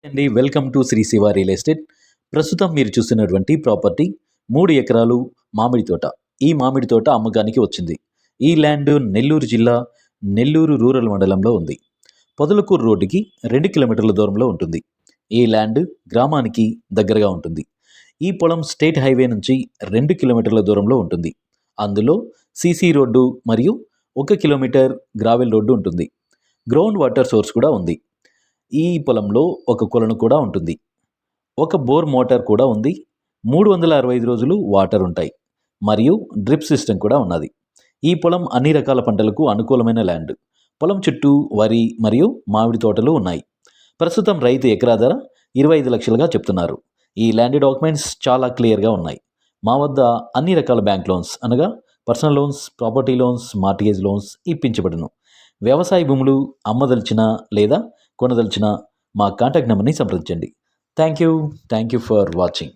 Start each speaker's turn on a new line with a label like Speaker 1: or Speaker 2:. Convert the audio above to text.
Speaker 1: అండి welcome to Sri Shiva real estate. ప్రస్తుతం మీరు చూస్తున్నటువంటి ప్రాపర్టీ 3 ఎకరాలు మామిడి తోట. ఈ మామిడి తోట అమ్మకానికి వచ్చింది. ఈ ల్యాండ్ నెల్లూరు జిల్లా నెల్లూరు రూరల్ మండలంలో ఉంది. పొదలకూరు రోడ్డుకి 2 కిలోమీటర్ల దూరంలో ఉంటుంది. ఈ ల్యాండ్ గ్రామానికి దగ్గరగా ఉంటుంది. ఈ పొలం స్టేట్ హైవే నుంచి 2 కిలోమీటర్ల దూరంలో ఉంటుంది. అందులో సీసీ రోడ్డు మరియు 1 కిలోమీటర్ గ్రావెల్ రోడ్డు ఉంటుంది. గ్రౌండ్ వాటర్ సోర్స్ కూడా ఉంది. ఈ పొలంలో ఒక కొలను కూడా ఉంటుంది. ఒక బోర్ మోటార్ కూడా ఉంది. 365 రోజులు వాటర్ ఉంటాయి మరియు డ్రిప్ సిస్టమ్ కూడా ఉన్నది. ఈ పొలం అన్ని రకాల పంటలకు అనుకూలమైన ల్యాండ్. పొలం చుట్టూ వరి మరియు మామిడి తోటలు ఉన్నాయి. ప్రస్తుతం రైతు ఎకరా ధర 25 లక్షలుగా చెప్తున్నారు. ఈ ల్యాండ్ డాక్యుమెంట్స్ చాలా క్లియర్గా ఉన్నాయి. మా వద్ద అన్ని రకాల బ్యాంక్ లోన్స్ అనగా personal loans, property loans, mortgage loans ఇప్పించబడును. వ్యవసాయ భూములు అమ్మదలిచిన లేదా కొనదలిచిన మా కాంటాక్ట్ నెంబర్ని సంప్రదించండి. Thank you for watching.